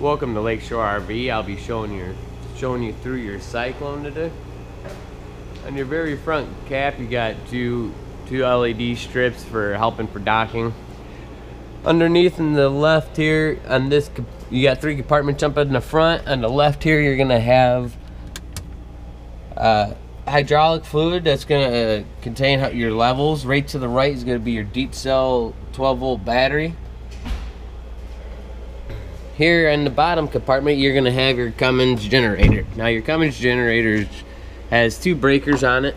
Welcome to Lakeshore RV. I'll be showing you through your Cyclone today. On your very front cap, you got two LED strips for helping for docking. Underneath in the left here, on this, you got 3 compartments up in the front. On the left here, you're gonna have hydraulic fluid that's gonna contain your levels. Right to the right is gonna be your deep cell 12-volt battery. Here in the bottom compartment, you're gonna have your Cummins generator. Now your Cummins generator has 2 breakers on it.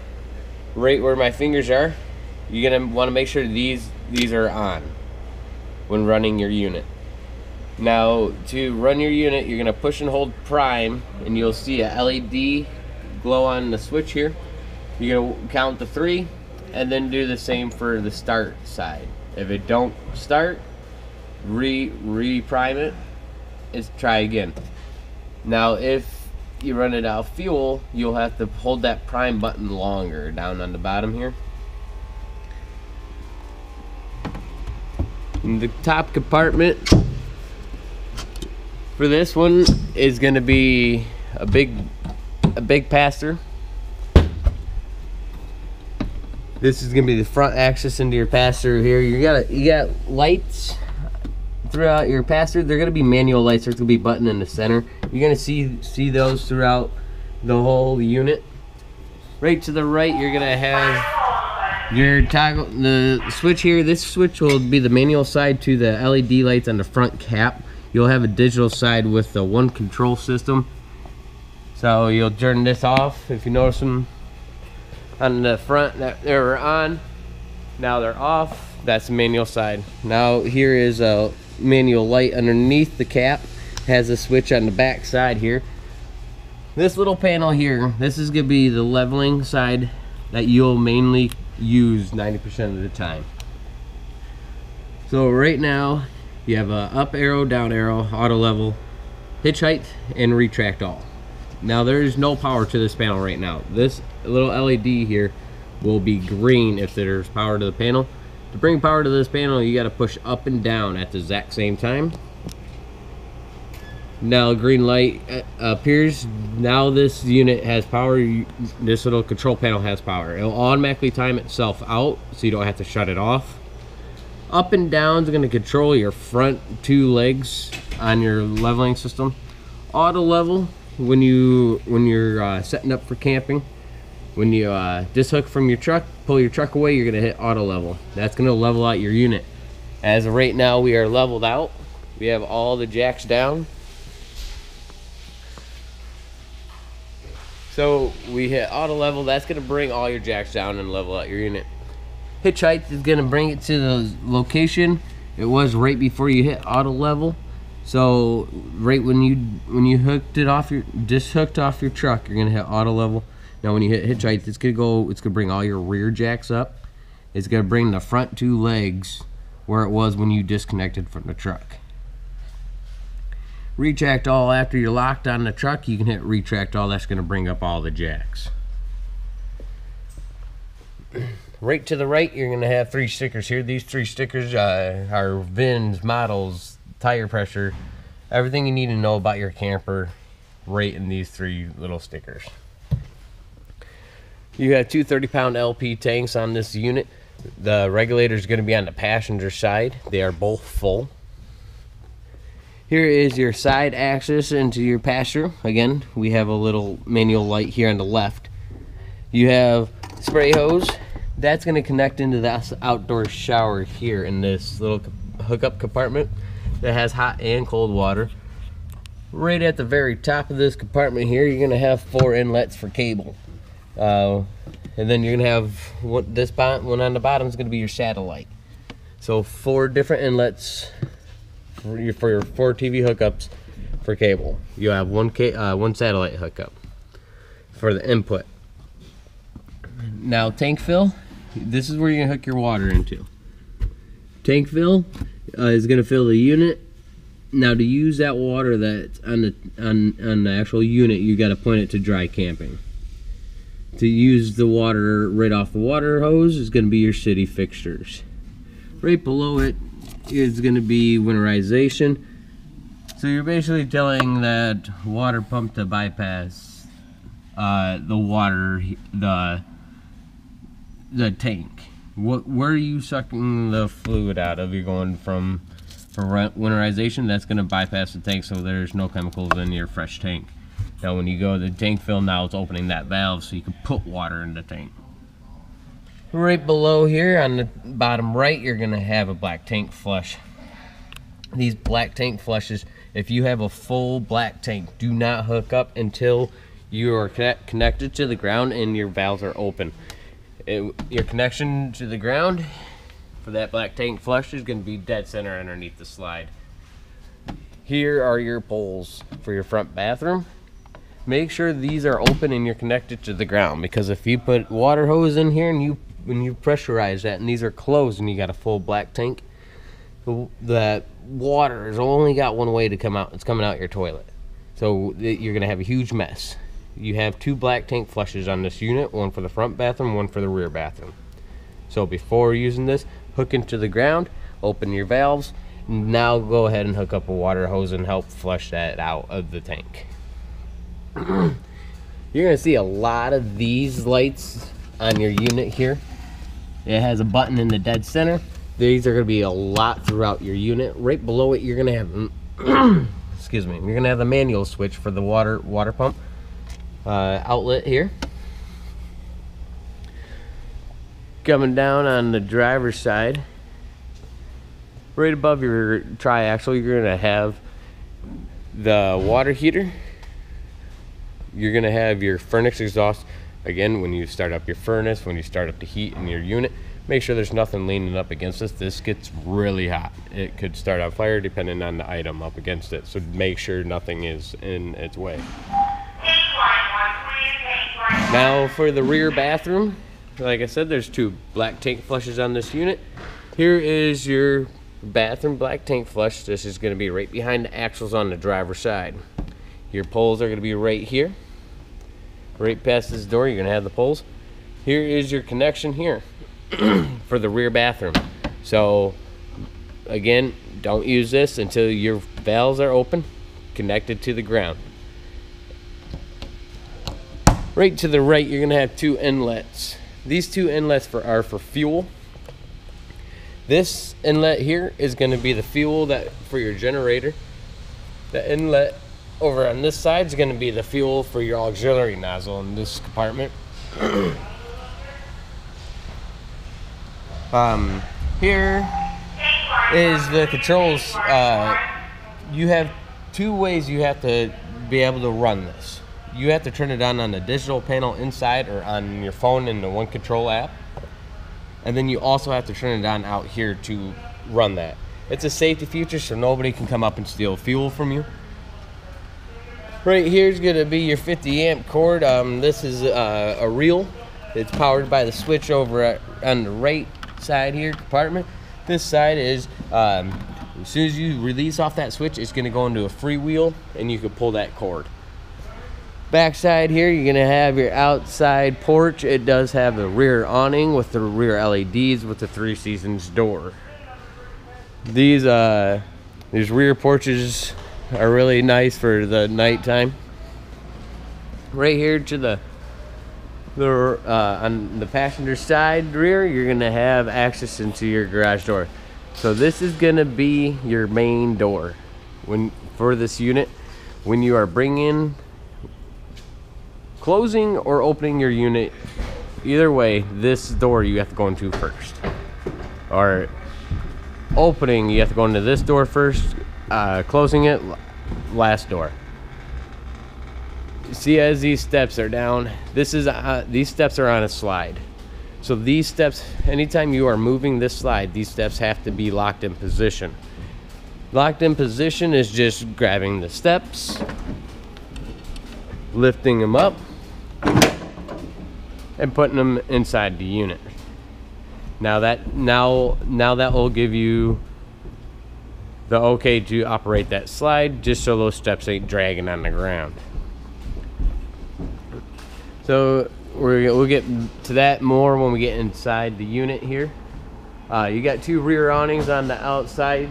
Right where my fingers are, you're gonna want to make sure these are on when running your unit. Now to run your unit, you're gonna push and hold prime, and you'll see a LED glow on the switch here. You're gonna count to 3, and then do the same for the start side. If it don't start, re-prime it. Try again. Now if you run it out of fuel, you'll have to hold that prime button longer down on the bottom here. In the top compartment for this one is going to be a big pass-through. This is going to be the front access into your pass-through here. You got lights throughout your pass-through. They're going to be manual lights. There's going to be a button in the center. You're going to see those throughout the whole unit. Right to the right, you're going to have your toggle, the switch here. This switch will be the manual side to the LED lights on the front cap. You'll have a digital side with the one control system. So you'll turn this off if you notice them on the front that they were on. Now they're off. That's the manual side. Now here is a manual light underneath the cap. Has a switch on the back side here. This little panel here, this is going to be the leveling side that you'll mainly use 90% of the time. So right now you have a up arrow, down arrow, auto level, hitch height, and retract all. Now there is no power to this panel right now. This little LED here will be green if there's power to the panel. To bring power to this panel, you got to push up and down at the exact same time. Now green light appears. Now this unit has power. This little control panel has power. It'll automatically time itself out, so you don't have to shut it off. Up and down is going to control your front 2 legs on your leveling system. Auto level when you're setting up for camping. When you dishook from your truck, pull your truck away, you're going to hit auto level. That's going to level out your unit. As of right now, we are leveled out. We have all the jacks down. So we hit auto level. That's going to bring all your jacks down and level out your unit. Hitch height is going to bring it to the location it was right before you hit auto level. So right when you hooked it off dishooked off your truck, you're going to hit auto level. Now when you hit hitch height, it's gonna bring all your rear jacks up. It's gonna bring the front 2 legs where it was when you disconnected from the truck. Retract all after you're locked on the truck, you can hit retract all. That's gonna bring up all the jacks. Right to the right, you're gonna have 3 stickers here. These 3 stickers are VINs, models, tire pressure, everything you need to know about your camper right in these 3 little stickers. You have 2 30-pound LP tanks on this unit. The regulator is going to be on the passenger side. They are both full. Here is your side access into your passenger. Again, we have a little manual light here on the left. You have spray hose. That's going to connect into the outdoor shower here in this little hookup compartment that has hot and cold water. Right at the very top of this compartment here, you're going to have 4 inlets for cable. And then you're gonna have one on the bottom is gonna be your satellite. So 4 different inlets for your 4 TV hookups for cable. You have one satellite hookup for the input. Now tank fill. This is where you're gonna hook your water into. Tank fill is gonna fill the unit. Now to use that water that's on the actual unit, you got to point it to dry camping. To use the water right off the water hose is going to be your city fixtures. Right below it is going to be winterization. So you're basically telling that water pump to bypass the water, the tank. Where are you sucking the fluid out of? You're going for winterization. That's going to bypass the tank, so there's no chemicals in your fresh tank. Now when you go to the tank fill, now it's opening that valve so you can put water in the tank. Right below here on the bottom right, you're going to have a black tank flush. These black tank flushes, if you have a full black tank, do not hook up until you are connected to the ground and your valves are open. Your connection to the ground for that black tank flush is going to be dead center underneath the slide. Here are your poles for your front bathroom. Make sure these are open and you're connected to the ground, because if you put water hose in here and when you pressurize that and these are closed and you got a full black tank, that water has only got one way to come out. It's coming out your toilet. So you're going to have a huge mess. You have 2 black tank flushes on this unit, one for the front bathroom, one for the rear bathroom. So before using this, hook into the ground, open your valves. Now go ahead and hook up a water hose and help flush that out of the tank. You're going to see a lot of these lights on your unit here. It has a button in the dead center. These are going to be a lot throughout your unit. Right below it, you're going to have excuse me, you're going to have the manual switch for the water pump outlet here. Coming down on the driver's side, right above your triaxle, you're going to have the water heater. You're going to have your furnace exhaust. Again, when you start up your furnace, when you start up the heat in your unit, make sure there's nothing leaning up against this. This gets really hot. It could start on fire depending on the item up against it. So make sure nothing is in its way. Now for the rear bathroom, like I said, there's 2 black tank flushes on this unit. Here is your bathroom black tank flush. This is going to be right behind the axles on the driver's side. Your poles are going to be right here. Right past this door, you're going to have the poles. Here is your connection here for the rear bathroom. So again, don't use this until your valves are open, connected to the ground. Right to the right, you're going to have 2 inlets. These 2 inlets are for fuel. This inlet here is going to be the fuel for your generator. The inlet over on this side is going to be the fuel for your auxiliary nozzle in this compartment. Here is the controls. You have 2 ways you have to be able to run this. You have to turn it on the digital panel inside or on your phone in the One Control app. And then you also have to turn it on out here to run that. It's a safety feature so nobody can come up and steal fuel from you. Right here is going to be your 50 amp cord. This is a reel. It's powered by the switch over on the right side here compartment. This side is, as soon as you release off that switch, it's going to go into a freewheel and you can pull that cord. Backside here, you're going to have your outside porch. It does have the rear awning with the rear LEDs with the 3 seasons door. These rear porches are really nice for the nighttime. Right here to on the passenger side rear, you're going to have access into your garage door. So this is going to be your main door for this unit. When you are closing or opening your unit, either way, this door you have to go into first. Or opening, you have to go into this door first. Closing it, last door. See, as these steps are down, these steps are on a slide. So these steps, anytime you are moving this slide, these steps have to be locked in position. Locked in position is just grabbing the steps, lifting them up, and putting them inside the unit. Now that will give you the okay to operate that slide, just so those steps ain't dragging on the ground. So we'll get to that more when we get inside the unit here. You got 2 rear awnings on the outside,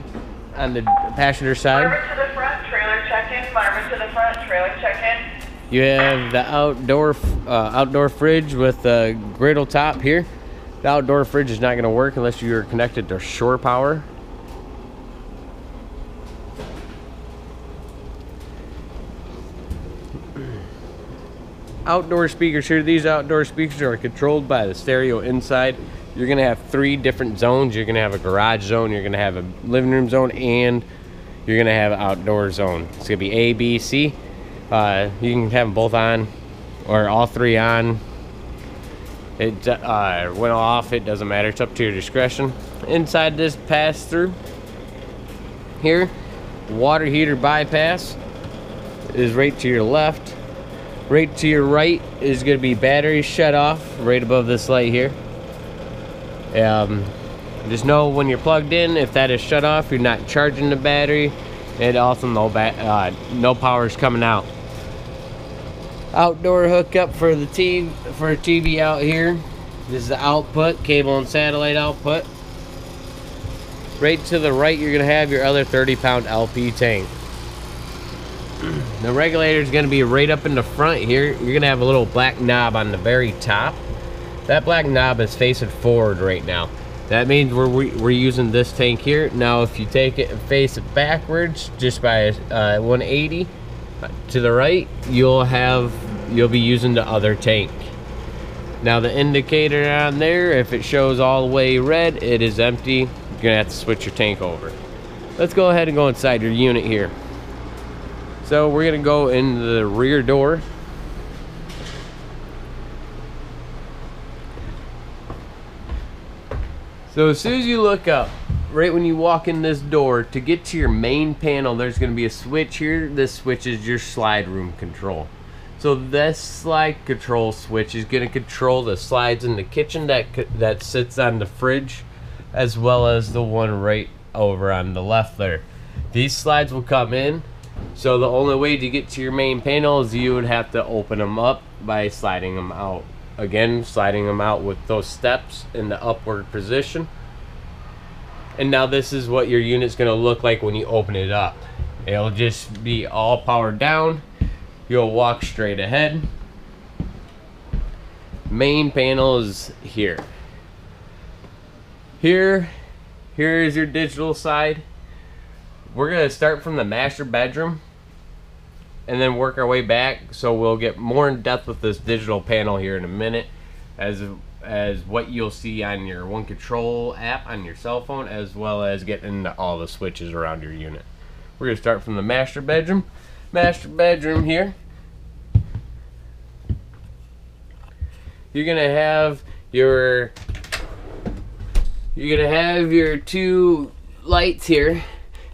on the passenger side. To the front, trailer check-in, Marvin to the front, trailer check-in. You have the outdoor fridge with the griddle top here. The outdoor fridge is not going to work unless you're connected to shore power. Outdoor speakers here. These outdoor speakers are controlled by the stereo inside. You're going to have 3 different zones. You're going to have a garage zone, you're going to have a living room zone, and you're going to have an outdoor zone. It's going to be A, B, C. You can have them both on, or all 3 on. It went off, it doesn't matter, it's up to your discretion. Inside this pass-through here, water heater bypass is right to your left. Right to your right is going to be battery shut off, right above this light here. Just know when you're plugged in, if that is shut off, you're not charging the battery, and also no power is coming out. Outdoor hookup for the TV out here. This is the output, cable and satellite output. Right to the right, you're going to have your other 30-pound LP tank. The regulator is going to be right up in the front here. You're going to have a little black knob on the very top. That black knob is facing forward right now. That means we're using this tank here. Now if you take it and face it backwards just by 180 to the right, you'll be using the other tank. Now the indicator on there, if it shows all the way red, it is empty. You're going to have to switch your tank over. Let's go ahead and go inside your unit here. So we're going to go in the rear door. So as soon as you look up, right when you walk in this door, to get to your main panel, there's going to be a switch here. This switch is your slide room control. So this slide control switch is going to control the slides in the kitchen that sits on the fridge, as well as the one right over on the left there. These slides will come in. So the only way to get to your main panel is you would have to open them up by sliding them out. Again, sliding them out with those steps in the upward position. And now this is what your unit's going to look like when you open it up. It'll just be all powered down. You'll walk straight ahead. Main panel is here. Here is your digital side. We're going to start from the master bedroom and then work our way back, so we'll get more in depth with this digital panel here in a minute, as what you'll see on your One Control app on your cell phone, as well as getting into all the switches around your unit. We're going to start from the master bedroom. Master bedroom here. You're going to have your 2 lights here.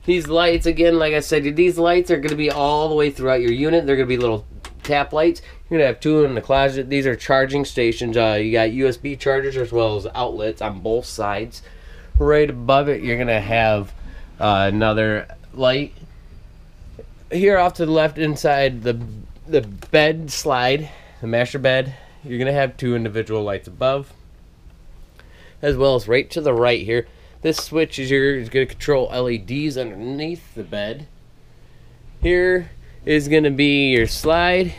These lights, again, like I said, these lights are going to be all the way throughout your unit. They're going to be little tap lights. You're going to have 2 in the closet. These are charging stations. You got USB chargers as well as outlets on both sides. Right above it, you're going to have another light. Here off to the left inside the bed slide, the master bed, you're going to have 2 individual lights above. As well as right to the right here. This switch is going to control LEDs underneath the bed. Here is going to be your slide,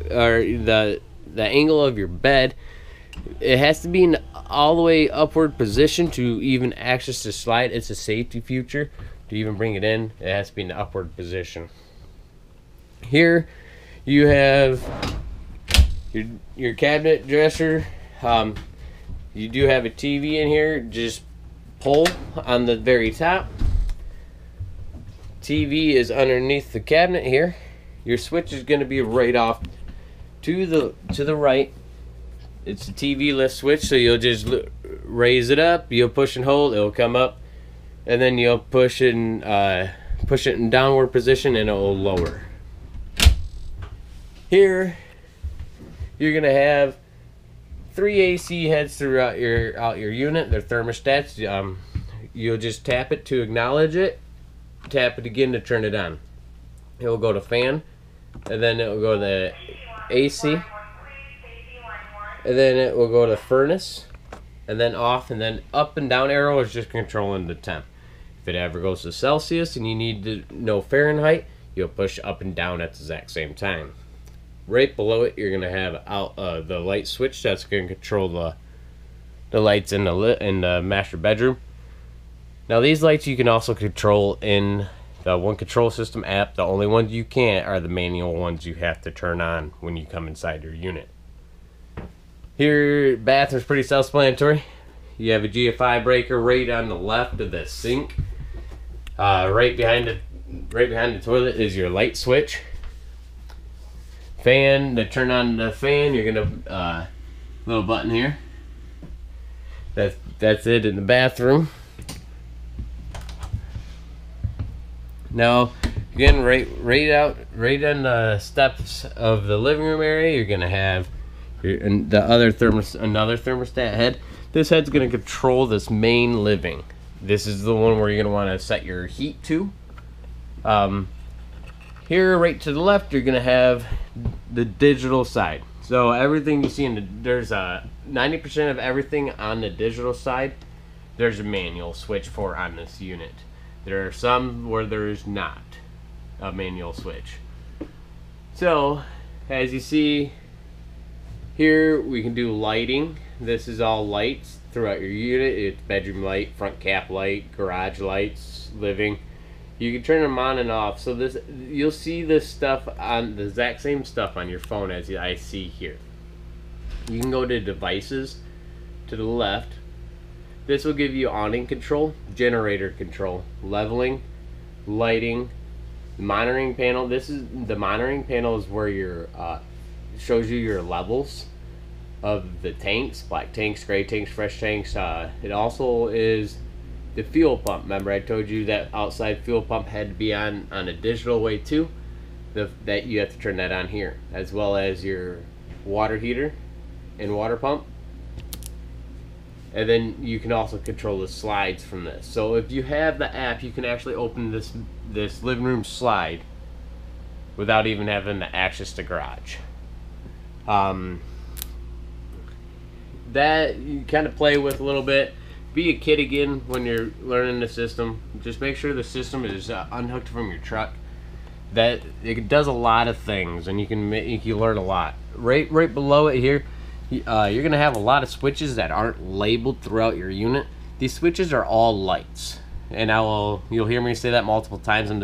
or the angle of your bed. It has to be in all the way upward position to even access the slide. It's a safety feature to even bring it in. It has to be in the upward position. Here you have your cabinet dresser. You do have a TV in here. Just pull on the very top. TV is underneath the cabinet here. Your switch is going to be right off to the right. It's a TV lift switch, so you'll just raise it up, you'll push and hold, it'll come up, and then you'll push it in downward position and it will lower. Here you're going to have 3 AC heads throughout your unit. They're thermostats. You'll just tap it to acknowledge it, tap it again to turn it on. It will go to fan, and then it will go to AC, and then it will go to furnace, and then off, and then up and down arrow is just controlling the temp. If it ever goes to Celsius and you need to know Fahrenheit, you'll push up and down at the exact same time. Right below it, you're gonna have the light switch that's gonna control the lights in the master bedroom. Now these lights you can also control in the One Control System app. The only ones you can't are the manual ones you have to turn on when you come inside your unit. Here, bathroom's pretty self-explanatory. You have a GFI breaker right on the left of the sink. Right behind the toilet is your light switch. Fan, to turn on the fan, you're gonna little button here. That's it in the bathroom. Now, again, right on the steps of the living room area, you're gonna have another thermostat head. This head's gonna control this main living. This is the one where you're gonna want to set your heat to. Here, right to the left, you're gonna have the digital side. So everything you see there's 90% of everything on the digital side, there's a manual switch for on this unit. There are some where there is not a manual switch. So, as you see here, we can do lighting. This is all lights throughout your unit. It's bedroom light, front cap light, garage lights, living. You can turn them on and off. So you'll see this stuff on the exact same stuff on your phone as I see here. You can go to devices to the left. This will give you awning control, generator control, leveling, lighting, monitoring panel. The monitoring panel is where your shows you your levels of the tanks, black tanks, gray tanks, fresh tanks. It also is the fuel pump. Remember I told you that outside fuel pump had to be on a digital way too. That you have to turn that on here, as well as your water heater and water pump. And then you can also control the slides from this. So if you have the app, you can actually open this living room slide without even having to access the garage. That you kind of play with a little bit. Be a kid again when you're learning the system. Just make sure the system is unhooked from your truck. That it does a lot of things, and you can learn a lot. Right below it here, you're gonna have a lot of switches that aren't labeled throughout your unit. These switches are all lights, and you'll hear me say that multiple times in